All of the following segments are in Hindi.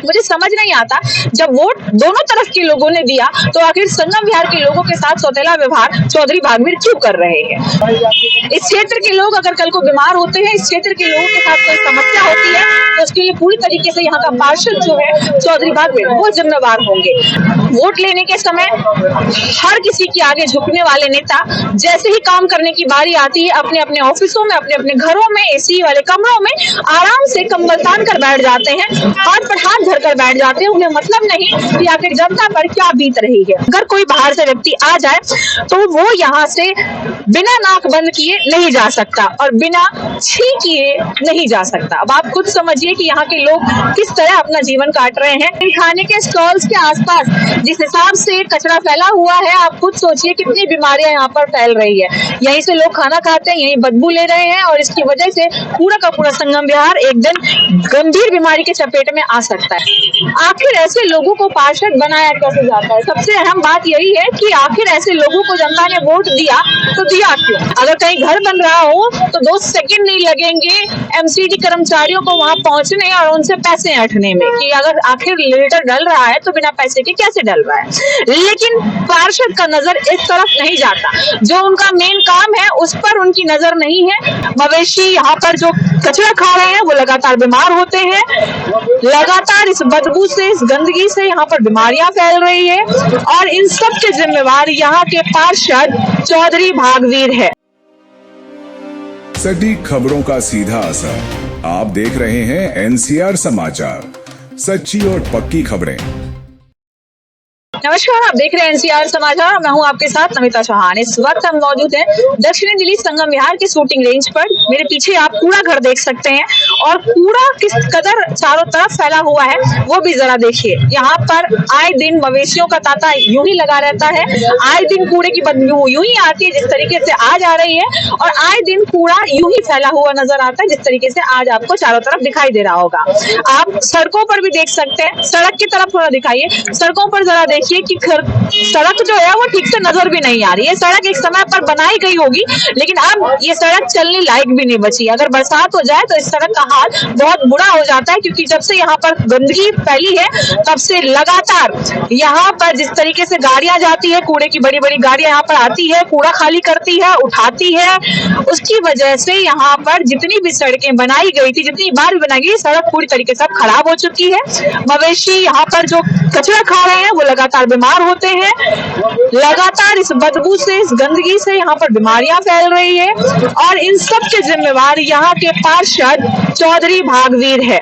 मुझे समझ नहीं आता, जब वोट दोनों तरफ के लोगों ने दिया तो आखिर संगम विहार के लोगों के साथ सौतेला व्यवहार चौधरी भागवीर क्यों कर रहे हैं। इस क्षेत्र के लोग अगर कल को बीमार होते हैं, इस क्षेत्र के लोगों के साथ कोई समस्या होती है, तो उसके लिए पूरी तरीके से यहाँ का पार्षद जो है चौधरी भागवीर वो जिम्मेवार होंगे। वोट लेने के समय हर किसी के आगे झुकने वाले नेता जैसे ही काम करने की बारी आती है, अपने अपने ऑफिसों में, अपने अपने घरों में, एसी वाले कमरों में आराम से कंबल तान कर बैठ जाते हैं, हाथ पर हाथ धरकर बैठ जाते हैं। उन्हें मतलब नहीं कि आखिर जनता पर क्या बीत रही है। अगर कोई बाहर से व्यक्ति आ जाए तो वो यहाँ से बिना नाक बंद किए नहीं जा सकता और बिना छी किए नहीं जा सकता। अब आप खुद समझिए कि यहाँ के लोग किस तरह अपना जीवन काट रहे हैं। खाने के स्टॉल्स के आसपास जिस हिसाब से कचरा फैला हुआ है, आप खुद सोचिए कितनी बीमारियां यहाँ पर फैल रही है। यहीं से लोग खाना खाते हैं, यहीं बदबू ले रहे हैं और इसकी वजह से पूरा का पूरा संगम विहार एक दिन गंभीर बीमारी के चपेट में आ सकता है। आखिर ऐसे लोगों को पार्षद बनाया कैसे जाता है? सबसे अहम बात यही है कि आखिर ऐसे लोगों को जनता ने वोट दिया तो दिया क्यों? अगर कहीं घर बन रहा हो तो 2 सेकंड नहीं लगेंगे एमसीडी कर्मचारियों को वहां पहुंचने और उनसे पैसे ऐंठने में कि अगर आखिर लीटर डल रहा है तो बिना पैसे के कैसे डल रहा है। लेकिन पार्षद का नजर इस तरफ नहीं जाता, जो उनका मेन काम है उस पर उनकी नजर नहीं है। मवेशी यहाँ पर जो कचरा खा रहे हैं वो लगातार बीमार होते हैं, लगातार इस बदबू से, इस गंदगी से यहाँ पर बीमारियां फैल रही है और इन सब के जिम्मेवार यहाँ के पार्षद चौधरी भागवीर है। सटीक खबरों का सीधा असर। आप देख रहे हैं एनसीआर समाचार, सच्ची और पक्की खबरें। नमस्कार, आप देख रहे हैं एनसीआर समाचार। मैं हूं आपके साथ नमिता चौहान। इस वक्त हम मौजूद हैं दक्षिणी दिल्ली संगम विहार की शूटिंग रेंज पर। मेरे पीछे आप कूड़ा घर देख सकते हैं और कूड़ा किस कदर चारों तरफ फैला हुआ है वो भी जरा देखिए। यहाँ पर आए दिन मवेशियों का तांता यूं ही लगा रहता है, आए दिन कूड़े की बदबू यूं ही आती है जिस तरीके से आज आ रही है और आए दिन कूड़ा यूं ही फैला हुआ नजर आता है जिस तरीके से आज आपको चारों तरफ दिखाई दे रहा होगा। आप सड़कों पर भी देख सकते हैं, सड़क की तरफ थोड़ा दिखाइए, सड़कों पर जरा देखिए कि सड़क जो है वो ठीक से नजर भी नहीं आ रही है। सड़क एक समय पर बनाई गई होगी लेकिन अब ये सड़क चलने लायक भी नहीं बची। अगर बरसात हो जाए तो इस सड़क का हाल बहुत बुरा हो जाता है, क्योंकि जब से यहाँ पर गंदगी फैली है तब से लगातार यहाँ पर जिस तरीके से गाड़ियां जाती है, कूड़े की बड़ी बड़ी गाड़ियां यहाँ पर आती है, कूड़ा खाली करती है, उठाती है, उसकी वजह से यहाँ पर जितनी भी सड़कें बनाई गई थी, जितनी बार भी बनाई गई, सड़क पूरी तरीके से खराब हो चुकी है। मवेशी यहाँ पर जो कचरा खा रहे हैं वो लगातार बीमार होते हैं, लगातार इस बदबू से, इस गंदगी से यहाँ पर बीमारियां फैल रही है और इन सब के जिम्मेवार यहाँ के पार्षद चौधरी भागवीर है।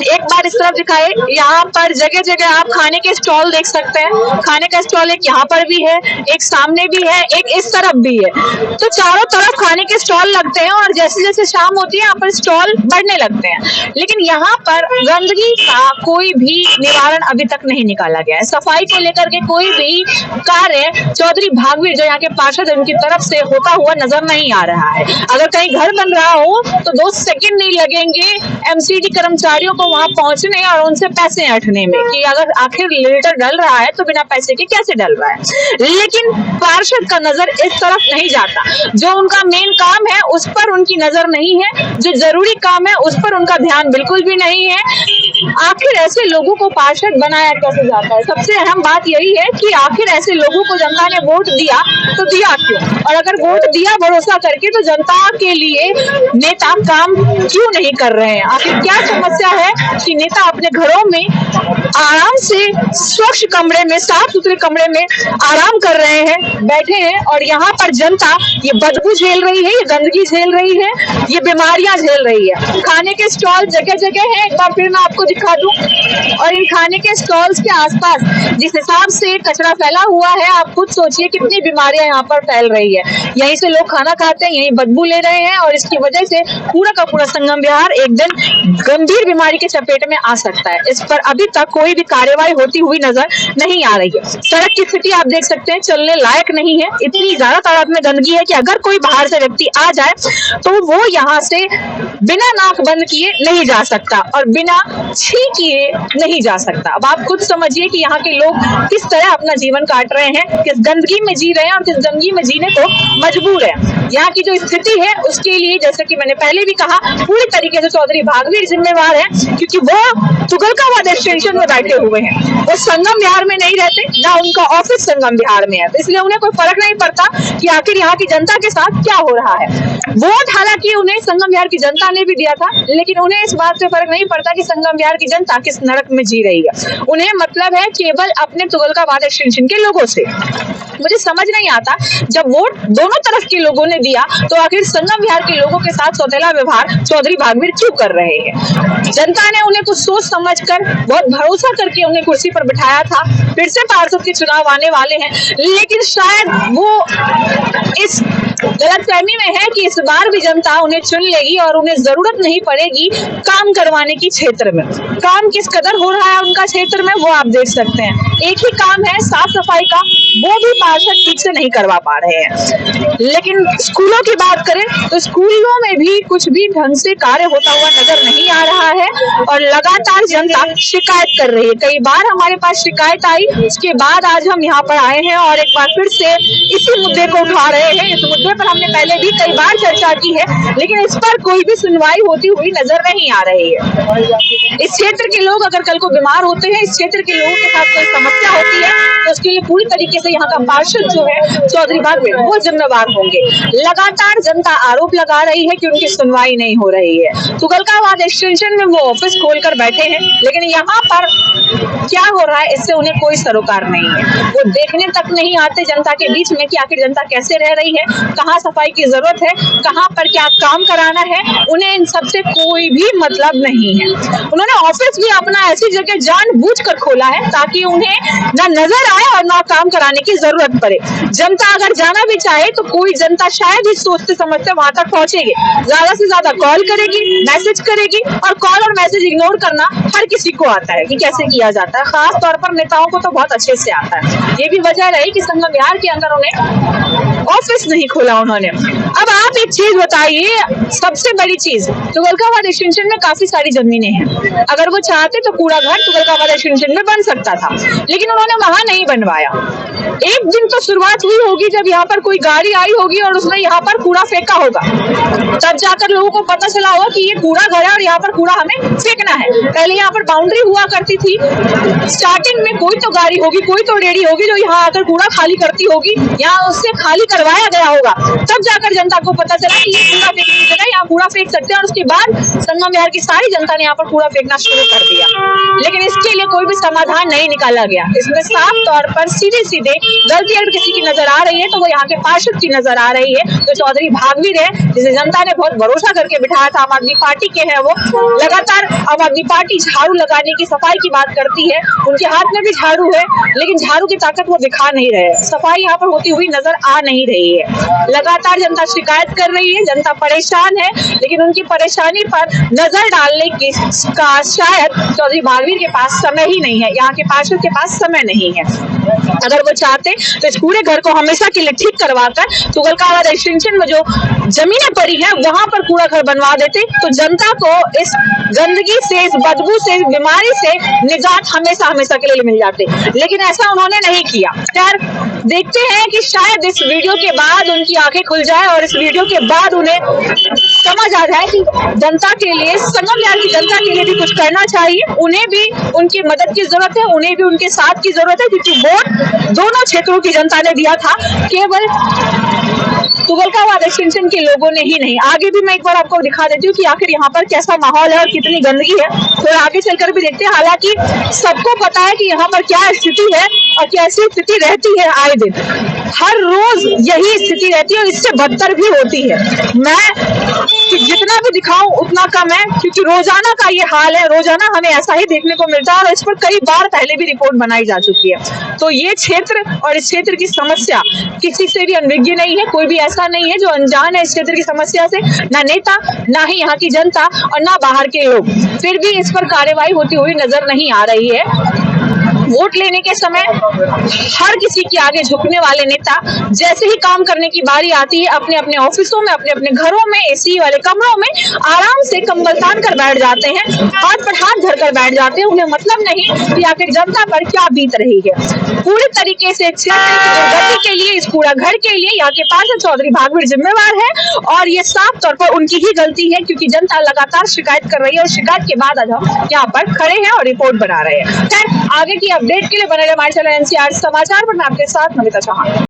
एक बार इस तरफ दिखाए, यहाँ पर जगह जगह आप खाने के स्टॉल देख सकते हैं। खाने का स्टॉल एक यहाँ पर भी है, एक सामने भी है, एक इस तरफ भी है। तो चारों तरफ खाने के स्टॉल लगते हैं और जैसे जैसे शाम होती है यहाँ पर स्टॉल बढ़ने लगते हैं, लेकिन यहाँ पर गंदगी का कोई भी निवारण अभी तक नहीं निकाला गया है। सफाई को लेकर के कोई भी कार्य चौधरी भागवीर जो यहाँ के पार्षद उनकी तरफ से होता हुआ नजर नहीं आ रहा है। अगर कहीं घर बन रहा हो तो 2 सेकंड नहीं लगेंगे एमसीडी कर्मचारियों को वहां पहुंचने और उनसे पैसे ऐंठने में कि अगर आखिर लीटर डल रहा है तो बिना पैसे के कैसे डल रहा है। लेकिन पार्षद का नजर इस तरफ नहीं जाता, जो उनका मेन काम है उस पर उनकी नजर नहीं है, जो जरूरी काम है उस पर उनका ध्यान बिल्कुल भी नहीं है। आखिर ऐसे लोगों को पार्षद बनाया कैसे जाता है? सबसे अहम बात यही है कि आखिर ऐसे लोगों को जनता ने वोट दिया तो दिया क्यों? और अगर वोट दिया भरोसा करके तो जनता के लिए नेता काम क्यों नहीं कर रहे हैं? आखिर क्या समस्या है कि नेता अपने घरों में आराम से स्वच्छ कमरे में, साफ सुथरे कमरे में आराम कर रहे हैं, बैठे हैं और यहाँ पर जनता ये बदबू झेल रही है, ये गंदगी झेल रही है, ये बीमारियां झेल रही है। खाने के स्टॉल जगह जगह है, एक बार फिर मैं आपको दिखा दूं, और इन खाने के स्टॉल्स के आसपास जिस हिसाब से कचरा फैला हुआ है, आप खुद सोचिए कितनी बीमारियां यहाँ पर फैल रही है। यहीं से लोग खाना खाते हैं, यहीं बदबू ले रहे हैं और इसकी वजह से पूरा का पूरा संगम विहार एक दिन गंभीर बीमारी के चपेट में आ सकता है। इस पर अभी तक कोई भी कार्यवाही होती हुई नजर नहीं आ रही है। सड़क की स्थिति आप देख सकते हैं, चलने लायक नहीं है। इतनी ज्यादा तादाद में गंदगी है कि अगर कोई बाहर से व्यक्ति आ जाए तो वो यहाँ से बिना नाक बंद किए नहीं जा सकता और बिना छी किए नहीं जा सकता। अब आप खुद समझिए कि यहाँ के लोग किस तरह अपना जीवन काट रहे हैं, किस गंदगी में जी रहे हैं और किस गंदगी में जीने को मजबूर है। यहाँ की जो स्थिति है उसके लिए, जैसे कि मैंने पहले भी कहा, पूरी तरीके से चौधरी भागवीर जिम्मेवार है। क्योंकि वो तुगलकाबाद एक्सटेंशन में बैठे हुए हैं, वो संगम विहार में नहीं रहते, ना उनका ऑफिस संगम विहार में है, तो इसलिए उन्हें कोई फर्क नहीं पड़ता कि आखिर यहाँ की जनता के साथ क्या हो रहा है। वोट हालांकि उन्हें संगम विहार की जनता ने भी दिया था, लेकिन उन्हें इस बात से फर्क नहीं पड़ता कि संगम विहार की जनता किस नरक में जी रही है। उन्हें मतलब है केवल अपने तुगलकाबाद एक्सटेंशन के लोगों से। मुझे समझ नहीं आता, जब वोट दोनों तरफ के लोगों ने दिया तो आखिर संगम विहार के लोगों के साथ सौतेला व्यवहार चौधरी भागवीर क्यों कर रहे हैं। जनता ने उन्हें कुछ सोच समझकर, बहुत भरोसा करके उन्हें कुर्सी पर बिठाया था। फिर से पार्षद के चुनाव आने वाले हैं, लेकिन शायद वो इस गलतफहमी में है कि इस बार भी जनता उन्हें चुन लेगी और उन्हें जरूरत नहीं पड़ेगी काम करवाने की। क्षेत्र में काम किस कदर हो रहा है उनका क्षेत्र में, वो आप देख सकते हैं। एक ही काम है साफ सफाई का, वो भी पार्षद ठीक से नहीं करवा पा रहे हैं। लेकिन स्कूलों की बात करें तो स्कूलों में भी कुछ भी ढंग से कार्य होता हुआ नजर नहीं आ रहा है और लगातार जनता शिकायत कर रही है। कई बार हमारे पास शिकायत आई, उसके बाद आज हम यहाँ पर आए हैं और एक बार फिर से इसी मुद्दे को उठा रहे हैं। इस मुद्दे पर हमने पहले भी कई बार चर्चा की है, लेकिन इस पर कोई भी सुनवाई होती हुई नजर नहीं आ रही है। इस क्षेत्र के लोग अगर कल को बीमार होते हैं, इस क्षेत्र के लोगों के साथ कोई समस्या होती है, तो उसके लिए पूरी तरीके से यहाँ का पार्षद जो है चौधरी भागवीर, वो जिम्मेवार होंगे। लगातार जनता आरोप लगा रही है कि उनकी सुनवाई नहीं हो रही है। तुगलकाबाद एक्सटेंशन में वो ऑफिस खोलकर बैठे हैं, लेकिन यहाँ पर क्या हो रहा है इससे उन्हें कोई सरोकार नहीं है। वो देखने तक नहीं आते जनता के बीच में कि आखिर जनता कैसे रह रही है, कहाँ सफाई की जरूरत है, कहाँ पर क्या काम कराना है, उन्हें इन सबसे कोई भी मतलब नहीं है। उन्होंने ऑफिस भी अपना ऐसी जगह जानबूझकर खोला है ताकि उन्हें ना नजर आए और ना काम कराने की जरूरत पड़े। जनता अगर जाना भी चाहे तो कोई जनता शायद ही सोचते समझते वहां तक पहुंचेगी। ज्यादा से ज्यादा कॉल करेगी, मैसेज करेगी, और कॉल और मैसेज इग्नोर करना हर किसी को आता है कि कैसे किया जाता है। खास तौर पर नेताओं को तो बहुत अच्छे से आता है। ये भी वजह रही कि संगम विहार के अंदर उन्हें ऑफिस नहीं खोला उन्होंने। अब आप एक चीज बताइए, सबसे बड़ी चीज, तुगलकाबाद एक्सटेंशन में काफी सारी जमीनें हैं। अगर वो चाहते तो कूड़ा घर तुगलकाबाद एक्सटेंशन में बन सकता था, लेकिन उन्होंने वहां नहीं बनवाया। एक दिन तो शुरुआत हुई होगी जब यहाँ पर कोई गाड़ी आई होगी और उसने यहाँ पर कूड़ा फेंका होगा, तब जाकर लोगों को पता चला होगा कि ये कूड़ा घर है और यहाँ पर कूड़ा हमें फेंकना है। पहले यहाँ पर बाउंड्री हुआ करती थी, स्टार्टिंग में कोई तो गाड़ी होगी, कोई तो रेडी होगी जो यहाँ आकर कूड़ा खाली करती होगी, यहाँ उससे खाली करवाया गया होगा, तब जाकर जनता को पता चला कि ये कूड़ा फेंकने की जगह यहाँ कूड़ा फेंक सकते हैं। और उसके बाद संगम विहार की सारी जनता ने यहाँ पर कूड़ा फेंकना शुरू कर दिया, लेकिन इसके लिए कोई भी समाधान नहीं निकाला गया। इसमें साफ तौर पर सीधे सीधे गलती अगर किसी की नजर आ रही है तो वो यहाँ के पार्षद की नजर आ रही है, जो चौधरी भागवीर है, जिसे जनता ने बहुत भरोसा करके बिठाया था। आम आदमी पार्टी के हैं वो, लगातार आम आदमी पार्टी झाड़ू लगाने की, सफाई की बात करती है, उनके हाथ में भी झाड़ू है, लेकिन झाड़ू की ताकत वो दिखा नहीं रहे, सफाई यहाँ पर होती हुई नजर आ नहीं रही है। लगातार जनता शिकायत कर रही है, जनता परेशान है, लेकिन उनकी परेशानी पर नजर डालने की शायद चौधरी भागवीर के पास समय ही नहीं है, यहाँ के पार्षद के पास समय नहीं है। अगर वो चाहते तो इस पूरे घर को हमेशा के लिए ठीक करवाकर तुगलकाबाद एक्सटेंशन में जो जमीनें पड़ी हैं वहां पर कूड़ा घर बनवा देते, तो जनता को इस गंदगी से, इस बदबू से, इस बीमारी से निजात हमेशा हमेशा के लिए मिल जाते, लेकिन ऐसा उन्होंने नहीं किया। खैर, देखते हैं कि शायद इस वीडियो के बाद उनकी आंखें खुल जाए और इस वीडियो के बाद उन्हें समझ आ जाए कि जनता के लिए, संगम विहार की जनता के लिए भी कुछ करना चाहिए, उन्हें भी उनकी मदद की जरूरत है, उन्हें भी उनके साथ की जरूरत है, क्योंकि वोट दोनों क्षेत्रों की जनता ने दिया था, केवल तुगलकाबाद एक्सटेंशन के लोगों ने ही नहीं। आगे भी मैं एक बार आपको दिखा देती हूँ कि आखिर यहाँ पर कैसा माहौल है और कितनी गंदगी है, तो आगे चलकर भी देखते हैं। हालांकि सबको पता है कि यहाँ पर क्या स्थिति है और कैसी स्थिति रहती है, आए दिन हर रोज यही स्थिति रहती है और इससे बदतर भी होती है। मैं जितना भी दिखाऊं उतना कम है, क्योंकि रोजाना का ये हाल है, रोजाना हमें ऐसा ही देखने को मिलता है और इस पर कई बार पहले भी रिपोर्ट बनाई जा चुकी है। तो ये क्षेत्र और इस क्षेत्र की समस्या किसी से भी अनभिज्ञ नहीं है, कोई भी ऐसा नहीं है जो अनजान है इस क्षेत्र की समस्या से, ना नेता, ना ही यहाँ की जनता और ना बाहर के लोग। फिर भी इस पर कार्यवाही होती हुई नजर नहीं आ रही है। वोट लेने के समय हर किसी के आगे झुकने वाले नेता जैसे ही काम करने की बारी आती है अपने अपने ऑफिसों में, अपने अपने घरों में, एसी वाले कमरों में आराम से कंबल तान कर बैठ जाते हैं, हाथ पर हाथ धर कर बैठ जाते हैं। उन्हें मतलब नहीं कि आखिर जनता पर क्या बीत रही है। पूरी तरीके से दुर्गति के लिए, इस कूड़ा घर के लिए यहाँ के पार्षद चौधरी भागवीर जिम्मेवार है और ये साफ तौर पर उनकी ही गलती है, क्योंकि जनता लगातार शिकायत कर रही है और शिकायत के बाद आज हम यहाँ पर खड़े हैं और रिपोर्ट बना रहे हैं। खैर, आगे की अपडेट के लिए बने रहे हमारे चैनल एनसीआर समाचार पर। मैं आपके साथ नमिता चौहान।